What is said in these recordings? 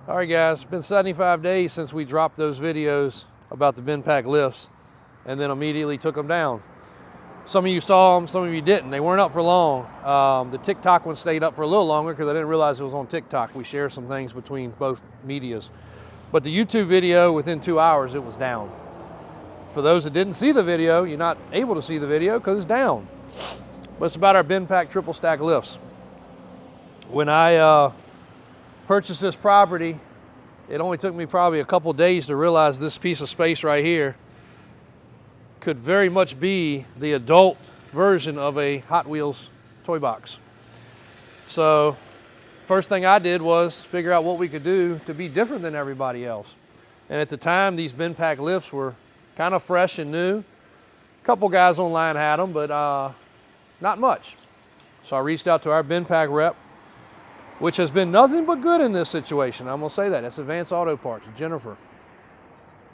All right, guys, it's been 75 days since we dropped those videos about the Bendpak lifts and then immediately took them down. Some of you saw them, some of you didn't. They weren't up for long. The Tik Tok one stayed up for a little longer because I didn't realize it was on Tik Tok. We share some things between both medias. But the YouTube video, within 2 hours, it was down. For those that didn't see the video, you're not able to see the video because it's down. But it's about our Bendpak triple stack lifts. When I purchased this property, it only took me probably a couple days to realize this piece of space right here could very much be the adult version of a Hot Wheels toy box. So first thing I did was figure out what we could do to be different than everybody else. And at the time, these Bendpak lifts were kind of fresh and new. A couple guys online had them, but not much. So I reached out to our Bendpak rep, which has been nothing but good in this situation. I'm gonna say that. It's Advanced Auto Parts, Jennifer.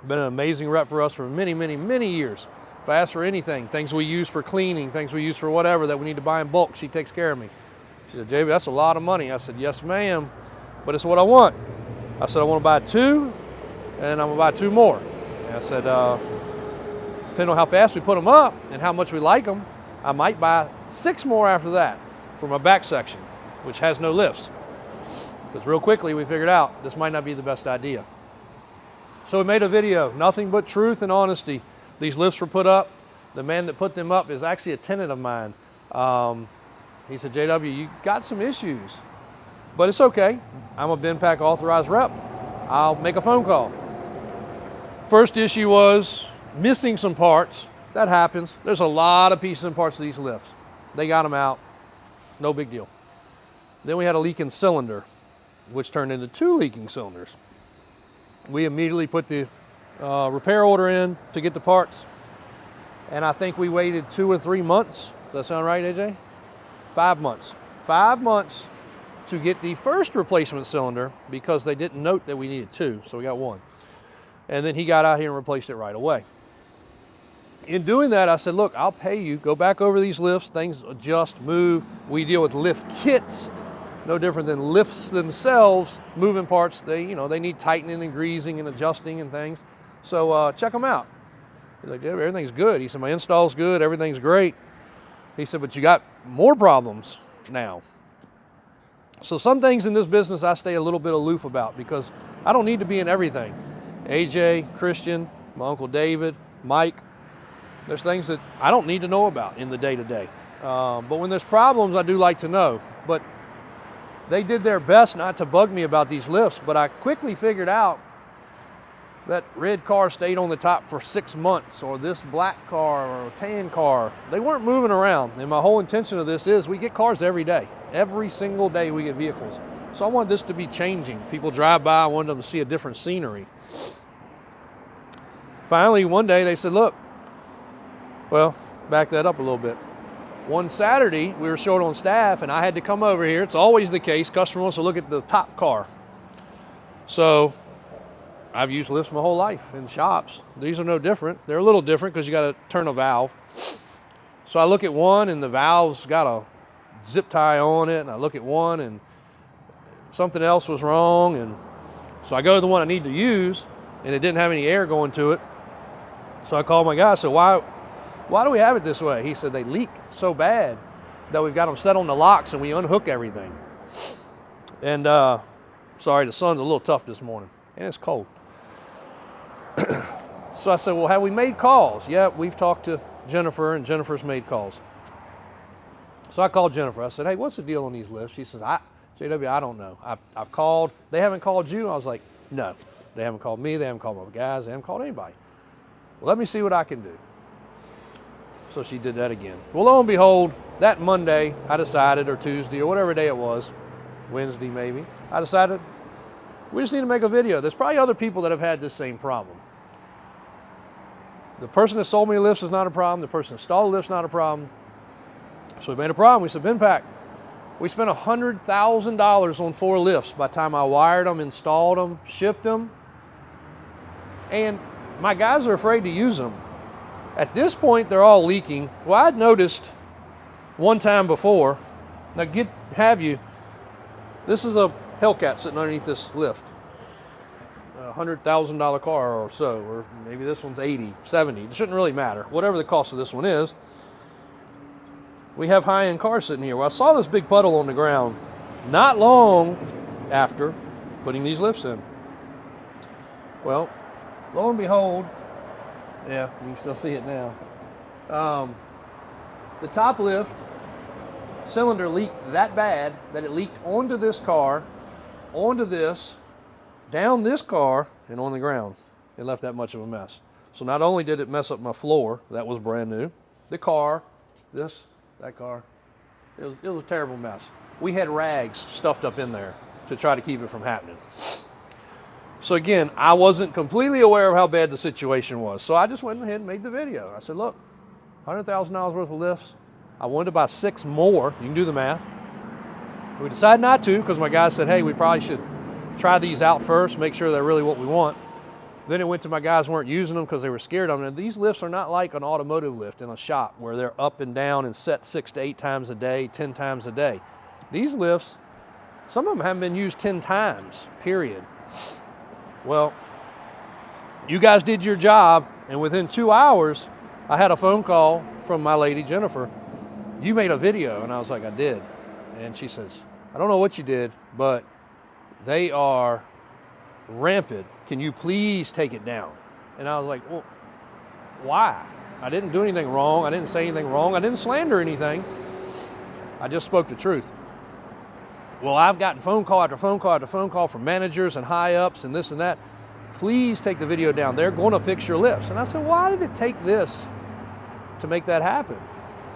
Been an amazing rep for us for many, many, many years. If I ask for anything, things we use for cleaning, things we use for whatever that we need to buy in bulk, she takes care of me. She said, JB, that's a lot of money. I said, yes, ma'am, but it's what I want. I said, I wanna buy 2, and I'm gonna buy 2 more. And I said, depending on how fast we put them up and how much we like them, I might buy 6 more after that for my back section, which has no lifts. Because real quickly we figured out this might not be the best idea. So we made a video, nothing but truth and honesty. These lifts were put up. The man that put them up is actually a tenant of mine. He said, JW, you got some issues, but it's okay. I'm a Bendpak authorized rep. I'll make a phone call. First issue was missing some parts. That happens. There's a lot of pieces and parts of these lifts. They got them out, no big deal. Then we had a leaking cylinder, which turned into 2 leaking cylinders. We immediately put the repair order in to get the parts. And I think we waited 2 or 3 months. Does that sound right, AJ? 5 months. 5 months to get the first replacement cylinder because they didn't note that we needed 2, so we got 1. And then he got out here and replaced it right away. In doing that, I said, look, I'll pay you. Go back over these lifts. Things adjust, move. We deal with lift kits. No different than lifts themselves, moving parts. They need tightening and greasing and adjusting and things. So check them out. He's like, everything's good. He said, my install's good, everything's great. He said, but you got more problems now. So some things in this business I stay a little bit aloof about because I don't need to be in everything. AJ, Christian, my Uncle David, Mike, there's things that I don't need to know about in the day-to-day. But when there's problems, I do like to know. But they did their best not to bug me about these lifts, but I quickly figured out that red car stayed on the top for 6 months, or this black car or tan car. They weren't moving around. And my whole intention of this is we get cars every day. Every single day we get vehicles. So I wanted this to be changing. People drive by, I wanted them to see a different scenery. Finally, one day they said, look, well, back that up a little bit. One Saturday, we were short on staff and I had to come over here. It's always the case. Customer wants to look at the top car. So I've used lifts my whole life in shops. These are no different. They're a little different because you got to turn a valve. So I look at one and the valve's got a zip tie on it. And I look at one and something else was wrong. And so I go to the one I need to use and it didn't have any air going to it. So I called my guy. I said, why do we have it this way? He said, they leak so bad that we've got them set on the locks and we unhook everything. And sorry, the sun's a little tough this morning and it's cold. So I said, well, have we made calls? Yeah, we've talked to Jennifer and Jennifer's made calls. So I called Jennifer. I said, hey, what's the deal on these lifts? She says, JW, I don't know. I've called. They haven't called you? I was like, no. They haven't called me. They haven't called my guys. They haven't called anybody. Well, let me see what I can do. So she did that again. Well, lo and behold, that Monday, I decided, or Tuesday, or whatever day it was, Wednesday maybe, I decided we just need to make a video. There's probably other people that have had this same problem. The person that sold me lifts is not a problem. The person that installed the lift's not a problem. So we made a problem. We said, Bendpak, we spent $100,000 on 4 lifts by the time I wired them, installed them, shipped them. And my guys are afraid to use them. At this point, they're all leaking. Well, I'd noticed one time before, now this is a Hellcat sitting underneath this lift. $100,000 car or so, or maybe this one's 80, 70. It shouldn't really matter. Whatever the cost of this one is, we have high-end cars sitting here. Well, I saw this big puddle on the ground not long after putting these lifts in. Well, lo and behold, yeah, you can still see it now. The top lift cylinder leaked that bad that it leaked onto this car, onto this, down this car, and on the ground. It left that much of a mess. So not only did it mess up my floor, that was brand new, the car, this, that car, it was a terrible mess. We had rags stuffed up in there to try to keep it from happening. So again, I wasn't completely aware of how bad the situation was. So I just went ahead and made the video. I said, look, $100,000 worth of lifts. I wanted to buy 6 more. You can do the math. We decided not to because my guy said, hey, we probably should try these out first, make sure they're really what we want. Then it went to my guys weren't using them because they were scared of them. And these lifts are not like an automotive lift in a shop where they're up and down and set 6 to 8 times a day, 10 times a day. These lifts, some of them haven't been used 10 times, period. Well, you guys did your job, and within 2 hours, I had a phone call from my lady, Jennifer. You made a video, and I was like, I did. And she says, I don't know what you did, but they are rampant. Can you please take it down? And I was like, well, why? I didn't do anything wrong. I didn't say anything wrong. I didn't slander anything. I just spoke the truth. Well, I've gotten phone call after phone call after phone call from managers and high ups and this and that. Please take the video down. They're going to fix your lifts. And I said, why did it take this to make that happen?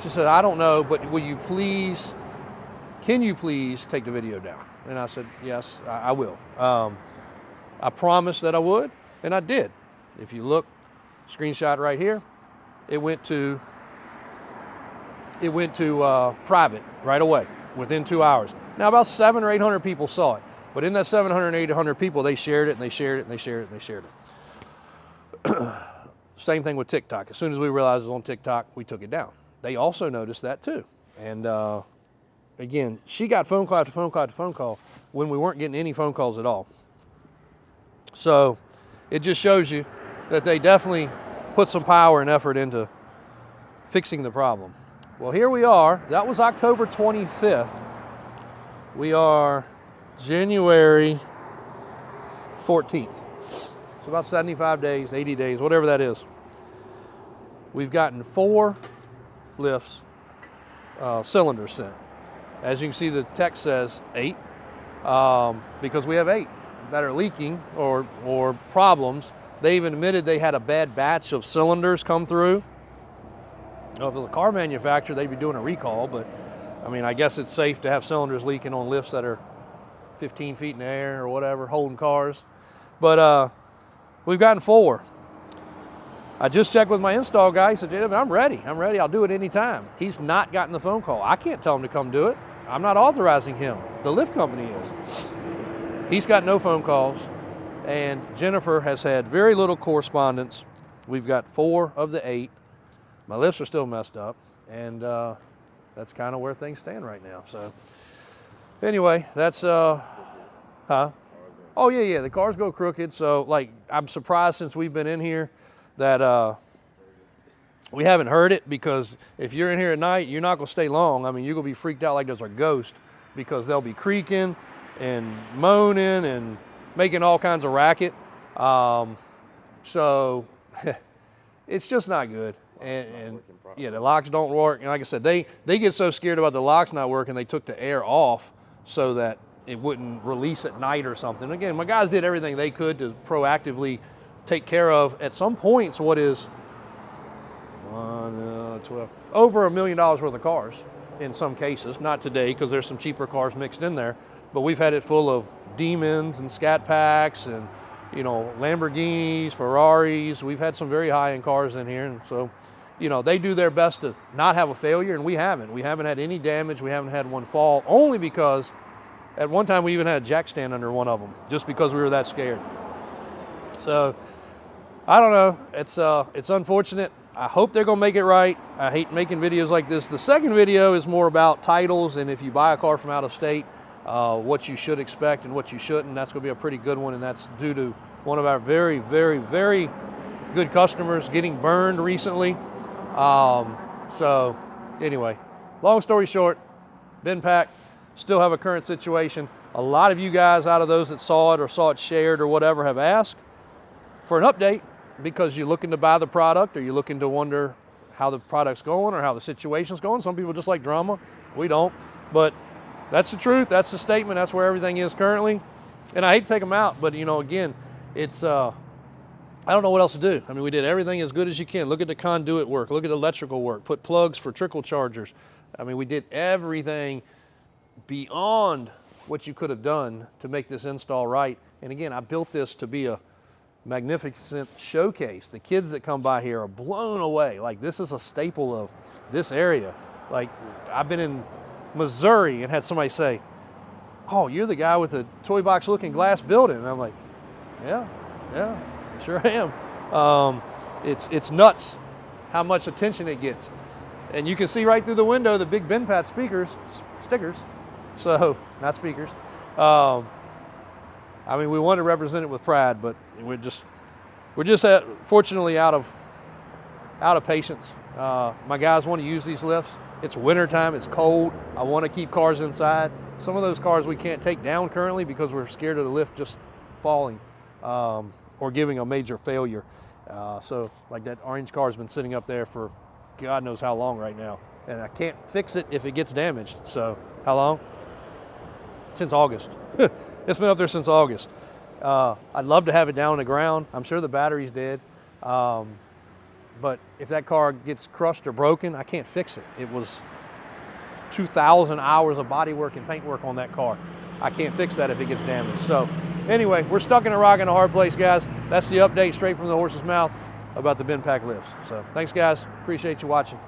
She said, I don't know, but will you please, can you please take the video down? And I said, yes, I will. I promised that I would, and I did. If you look, screenshot right here, it went to private right away within 2 hours. Now about 700 or 800 people saw it, but in that 700, 800 people, they shared it and they shared it and they shared it and they shared it. Same thing with TikTok. As soon as we realized it was on TikTok, we took it down. They also noticed that too. And again, she got phone call after phone call after phone call when we weren't getting any phone calls at all. So it just shows you that they definitely put some power and effort into fixing the problem. Well, here we are. That was October 25th. We are January 14th. So about 75 days, 80 days, whatever that is. We've gotten 4 lifts, cylinders sent. As you can see, the text says 8, because we have 8 that are leaking or problems. They even admitted they had a bad batch of cylinders come through. You know, if it was a car manufacturer, they'd be doing a recall, but I mean, I guess it's safe to have cylinders leaking on lifts that are 15 feet in the air or whatever, holding cars. But we've gotten 4. I just checked with my install guy. He said, I'm ready. I'll do it anytime. He's not gotten the phone call. I can't tell him to come do it. I'm not authorizing him. The lift company is. He's got no phone calls. And Jennifer has had very little correspondence. We've got 4 of the 8. My lifts are still messed up. And that's kind of where things stand right now. So anyway, that's, Oh yeah, the cars go crooked. So like, I'm surprised since we've been in here that we haven't heard it, because if you're in here at night, you're not gonna stay long. I mean, you're gonna be freaked out like there's a ghost, because they'll be creaking and moaning and making all kinds of racket. So it's just not good. And yeah, the locks don't work. And like I said, they get so scared about the locks not working, they took the air off so that it wouldn't release at night or something. Again, my guys did everything they could to proactively take care of, at some points, what is 12, over $1 million worth of cars in some cases. Not today, because there's some cheaper cars mixed in there, but we've had it full of Demons and Scat Packs and, you know, Lamborghinis, Ferraris. We've had some very high-end cars in here, and so, you know, they do their best to not have a failure, and we haven't. We haven't had any damage. We haven't had one fall, only because at one time we even had a jack stand under one of them, just because we were that scared. So I don't know. It's unfortunate. I hope they're gonna make it right. I hate making videos like this. The second video is more about titles, and if you buy a car from out of state, what you should expect and what you shouldn't. That's gonna be a pretty good one, and that's due to one of our very, very, very good customers, getting burned recently. So anyway, long story short, Bendpak still have a current situation. A lot of you guys out of those that saw it or saw it shared or whatever have asked for an update because you're looking to buy the product or you're looking to wonder how the product's going or how the situation's going. Some people just like drama. We don't. But that's the truth. That's the statement. That's where everything is currently. And I hate to take them out, but, you know, again, it's, I don't know what else to do. I mean, we did everything as good as you can. Look at the conduit work. Look at the electrical work. Put plugs for trickle chargers. I mean, we did everything beyond what you could have done to make this install right. And again, I built this to be a magnificent showcase. The kids that come by here are blown away. Like, this is a staple of this area. Like, I've been in Missouri and had somebody say, "Oh, you're the guy with the toy box looking glass building." And I'm like, yeah, sure am. It's nuts how much attention it gets. And you can see right through the window the big Bendpak stickers. So, not speakers. I mean, we want to represent it with pride, but we're just fortunately out of patience. My guys want to use these lifts. It's wintertime, it's cold. I want to keep cars inside. Some of those cars we can't take down currently because we're scared of the lift just falling or giving a major failure. So like that orange car's been sitting up there for God knows how long right now. And I can't fix it if it gets damaged. So how long? Since August. It's been up there since August. I'd love to have it down on the ground. I'm sure the battery's dead. But if that car gets crushed or broken, I can't fix it. It was 2,000 hours of body work and paint work on that car. I can't fix that if it gets damaged. So anyway, we're stuck in a rock and a hard place, guys. That's the update straight from the horse's mouth about the Bendpak lifts. So thanks, guys. Appreciate you watching.